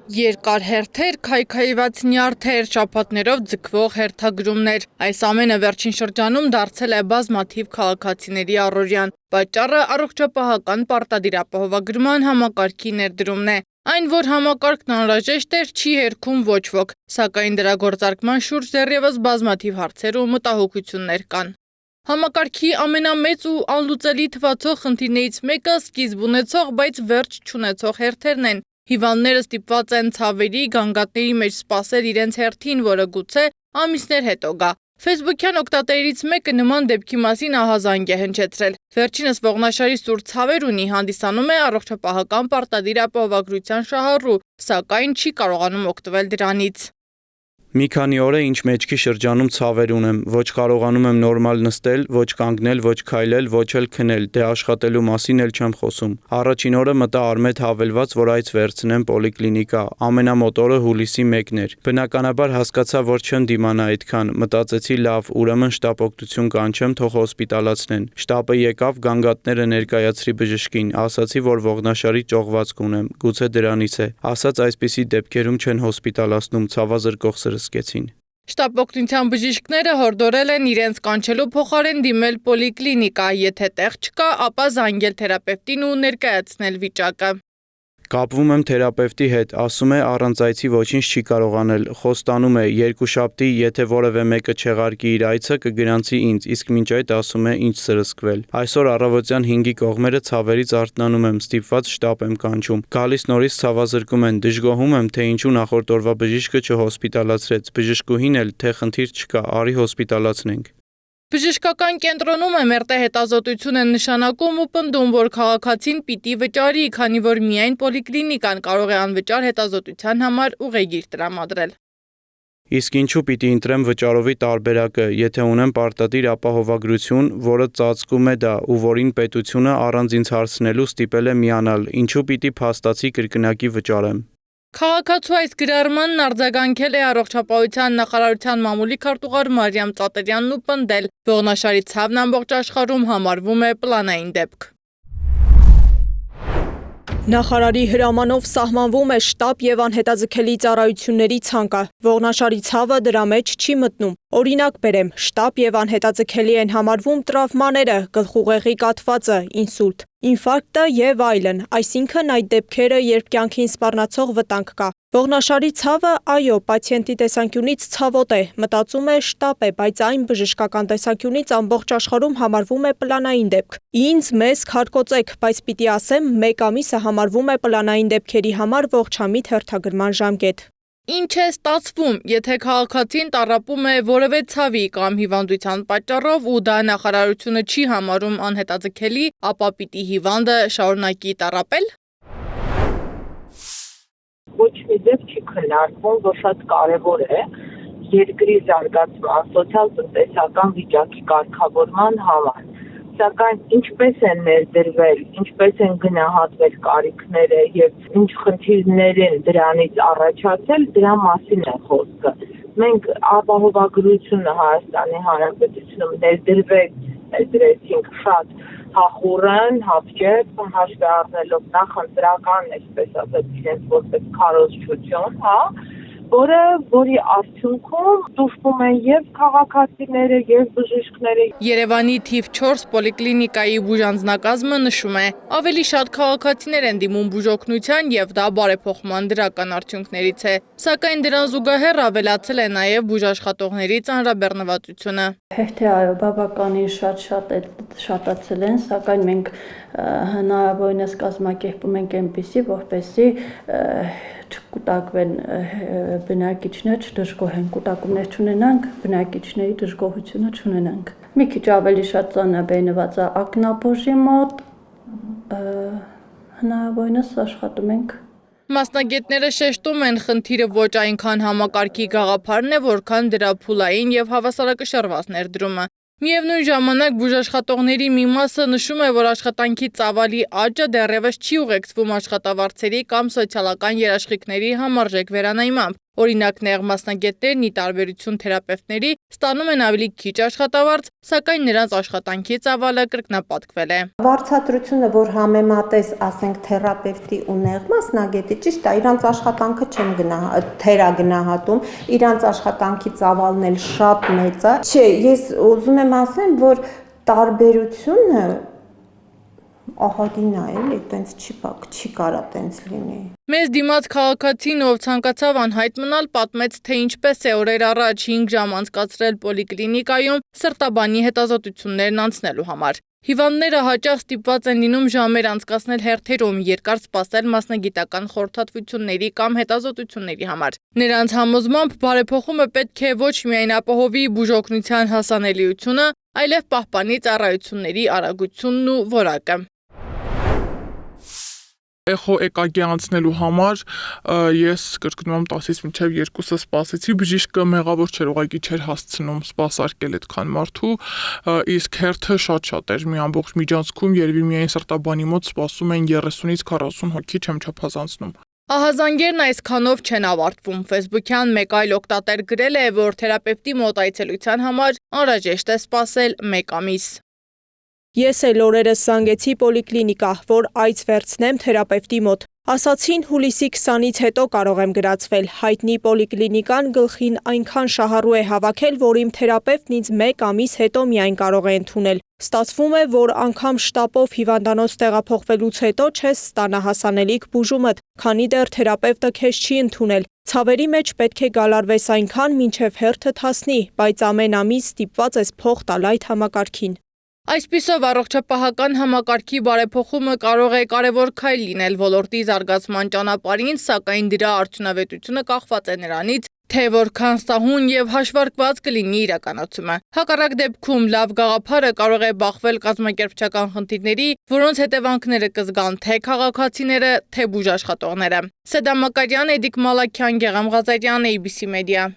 Երկար հերթեր, քայքայված նյարդեր, շաբաթներով ձգվող հերթագրումներ։ Այս ամենը վերջին շրջանում դարձել է բազմաթիվ քաղաքացիների առօրյան։ Պատճառը առողջապահական պարտադիր ապահովագրման համակարգի ներդրումն է։ Այն, որ համակարգն անհրաժեշտ էր, չի հերքում ոչ ոք, սակայն դրա գործարկման շուրջ դեռևս բազմաթիվ հարցեր ու մտահոգություններ կան։ Համակարգի ամենամեծ ու անլուծելի թվացող խնդիրներից մեկը սկիզբ ունեցող, բայց վերջ չունեցող հերթերն են։ Հիվանդները ստիպված են ցավերի, գանգատների մեջ սպասել իրենց հերթին, որը գուցե ամիսներ հետո գա։ Ֆեյսբուքյան օգտատերերից մեկը նման դեպքի մասին ահազանգ է հնչեցրել։ Վերջինս ողնաշարի սուր ցավեր ունի, հանդիսանում է առողջապահական պարտադիր ապահովագրության շահառու, սակայն չի կարողանում օգտվել դրանից։ Մի քանի օր է ինչ մեջքի շրջանում ցավեր ունեմ, ոչ կարողանում եմ նորմալ նստել, ոչ կանգնել, ոչ քայլել, ոչ էլ քնել, դե աշխատելու մասին էլ չեմ խոսում։ Առաջին օրը մտա Արմետ հավելված, որ այց վերցնեմ պոլիկլինիկա, ամենամոտ օրը հուլիսի 1-ն էր։ Բնականաբար հասկացա, որ չեմ դիմանա այդքան, մտածեցի լավ, ուրեմն շտապ օգնություն կանչեմ, թող հոսպիտալացնեն։ Շտապը եկավ, գանգատները ներկայացրի բժշկին, ասացի, որ ողնաշարի ճողվածք ունեմ, գուցե դրանից է։ Ասաց այսպիսի դեպքերում չեն հոսպիտալացնում, ցավազրկող սրսկեցին։ Շտապ օգնության բժիշկները հորդորել են իրենց կանչելու փոխարեն դիմել պոլիկլինիկա, եթե տեղ չկա, ապա զանգել թերապևտին ու ներկայացնել վիճակը։ Կապվում եմ թերապևտի հետ, ասում է առանց այցի ոչինչ չի կարող անել, խոստանում է երկուշաբթի, եթե որևէ մեկը չեղարկի իր այցը, կգրանցի ինձ, իսկ մինչ այդ ասում է ինչ սրսկվել։ Այսօր առավոտյան 5-ի կողմերը ցավերից արթնանում եմ, ստիպված շտապ եմ կանչում։ Գալիս նորից ցավազրկում են, դժգոհում եմ, թե ինչու նախորդ օրվա բժիշկը չհոսպիտալացրեց, բժշկուհին էլ, թե խնդիր չկա, արի հոսպիտալացնենք։ Բժշկական կենտրոնում MRT հետազոտություն են նշանակում ու պնդում, որ քաղաքացին պիտի վճարի, քանի որ միայն պոլիկլինիկան կարող է անվճար հետազոտության համար ուղեգիր տրամադրել։ Իսկ ինչու պիտի ընտրեմ վճարովի տարբերակը, եթե ունեմ պարտադիր ապահովագրություն, որը ծածկում է դա ու որին պետությունը առանց ինձ հարցնելու ստիպել է միանալ, ինչու պիտի փաստացի կրկնակի վճարեմ։ Քաղաքացու այս գրառմանն արձագանքել է առողջապահության նախարարության մամուլի քարտուղար Մարիամ Ծատերյանն ու պնդել, ողնաշարի ցավն ամբողջ աշխարհում համարվում է պլանային դեպք։ Նախարարի հրամանով սահմանվում է շտապ եւ անհետաձգելի ծառայությունների ցանկը, ողնաշարի ցավը դրա մեջ չի մտնում։ Օրինակ բերեմ, շտապ եւ անհետաձգելի են համարվում տրավմաները, գլխուղեղի կաթվածը, ինսուլտ, ինֆարկտը եւ այլն, այսինքն այդ դեպքերը, երբ կյանքին սպառնացող վտանգ կա։ Ողնաշարի ցավը, այո, պացիենտի տեսանկյունից ցավոտ է, մտածում է շտապ է, բայց այն բժշկական տեսանկյունից ամբողջ աշխարհում համարվում է պլանային դեպք։ Ինձ մեզ քարկոծեք, բայց պիտի ասեմ, 1 ամիսը համարվում է պլանային դեպքերի համար ողջամիտ հերթագրման ժամկետ։ Ինչ է ստացվում, եթե քաղաքացին տառապում է որևէ ցավի կամ հիվանդության պատճառով ու դա նախարարությունը չի համարում անհետաձգելի, ապա պիտի հիվանդը շարունակի տառապել։ Ոչ մի դեպք չի քննարկվում, որ շատ կարևոր է երկրի զարգացման, սոցիալ-տնտեսական վիճակի կարգավորման համար։ Սակայն ինչպես են ներդրվել, ինչպես են գնահատվել կարիքները եւ ինչ խնդիրներ են դրանից առաջացել, դրա մասին է խոսքը։ Մենք ապահովագրությունը Հայաստանի Հանրապետությունում ներդրեցինք շատ հախուռն, հապճեպ, հաշվի առնելով նախընտրական, այսպես ասած, իրենց որպես քարոզչություն, որի արդյունքում տուժվում են եւ քաղաքացիները, եւ բժիշկները։ Երևանի թիվ 4 պոլիկլինիկայի բուժանձնակազմը նշում է, ավելի շատ քաղաքացիներ են դիմում բուժօգնության եւ դա բարեփոխման դրական արդյունքներից է, սակայն դրան զուգահեռ ավելացել է նաեւ բուժաշխատողների ծանրաբեռնվածությունը։ Հերթի այո, բավականին շատացել են, սակայն մենք հնարավորինս կազմակերպում ենք այնպիսի, որպեսզի չկուտակվեն բնակիչներ, չդժգոհեն, կուտակումներ չունենանք, բնակիչների դժգոհությունը չունենանք։ Մի քիչ ավելի շատ ծանրաբեռնված է ակնաբուժի մոտ, հնարավորինս աշխատում ենք։ Մասնագետները շեշտում են, խնդիրը ոչ այնքան համակարգի գաղափարն է, որքան դրա փուլային եւ հավասարակշռված ներդրումը։ Միևնույն ժամանակ բուժաշխատողների մի մասը նշում է, որ աշխատանքի ծավալի աճը դեռևս չի ուղեկցվում աշխատավարձերի կամ սոցիալական երաշխիքների համարժեք վերանայմամբ։ Օրինակ, նեղ մասնագետներն ի տարբերություն թերապևտների ստանում են ավելի քիչ աշխատավարձ, սակայն նրանց աշխատանքի ծավալը կրկնապատկվել է։ Վարձատրությունը, որ համեմատես, ասենք, թերապևտի ու նեղ մասնագետի, ճիշտ է, իրանց աշխատանքը չեմ թերագնահատում, իրանց աշխատանքի ծավալն էլ շատ մեծ է։ Չէ, ես ուզում եմ ասեմ, որ տարբերությունը ահագին է, էլի, այտենց չի կարա տենց լինի։ Մեզ դիմաց քաղաքացին, ով ցանկացավ անհայտ մնալ, պատմեց, թե ինչպես է օրեր առաջ 5 ժամ անցկացրել պոլիկլինիկայում սրտաբանի հետազոտություններն անցնելու համար։ Հիվանդները հաճախ ստիպված են լինում ժամեր անցկացնել հերթերում, երկար սպասել մասնագիտական խորհրդատվությունների կամ հետազոտությունների համար։ Նրանց համոզմամբ բարեփոխումը պետք է ոչ միայն ապահովի բուժօգնության հասանելիությունը, այլև պահպանի ծառայությունների արագությունն ու որակը։ Էխո էկագի անցնելու համար ես կրկնում եմ 10-ից մինչև 2-ը սպասեցի, բժիշկը մեղավոր չէր, ուղղակի չէր հասցնում սպասարկել այդքան մարդու, իսկ հերթը շատ էր, մի ամբողջ միջանցքում երևի միայն սրտաբանի մոտ սպասում են 30-ից 40 հոգի, չեմ չափազանցնում։ Ահազանգերն այսքանով չեն ավարտվում։ Facebook-յան մեկ այլ օգտատեր գրել է, որ թերապևտի մոտ այցելության համար անհրաժեշտ է սպասել 1 ամիս։ Ես էլ օրերս զանգեցի պոլիկլինիկա, որ այց վերցնեմ թերապևտի մոտ։ Ասացին հուլիսի 20-ից հետո կարող եմ գրանցվել։ Հայտնի պոլիկլինիկան գլխին այնքան շահառու է հավաքել, որ իմ թերապևտն ինձ 1 ամիս հետո միայն կարող է ընդունել։ Ստացվում է, որ անգամ շտապով հիվանդանոց տեղափոխվելուց հետո չես ստանա հասանելիք բուժումդ, քանի դեռ թերապևտը քեզ չի ընդունել։ Ցավերի մեջ պետք է գալարվես այնքան, մինչև հերթդ հասնի, բայց ամեն ամիս ստիպված ես փող տալ այդ համակարգին։ Այսպիսով առողջապահական համակարգի բարեփոխումը կարող է կարևոր քայլ լինել ոլորտի զարգացման ճանապարհին, սակայն դրա արդյունավետությունը կախված է նրանից, թե որքան ստահուն եւ հաշվարկված կլինի իրականացումը։ Հակառակ դեպքում լավ գաղափարը կարող է բախվել կազմակերպչական խնդիրների, որոնց հետևանքները կզգան թե քաղաքացիները, թե բուժաշխատողները։ Սեդա Մակարյան, Էդիկ Մալաքյան, Գեղամ Ղազարյան, ABC Media։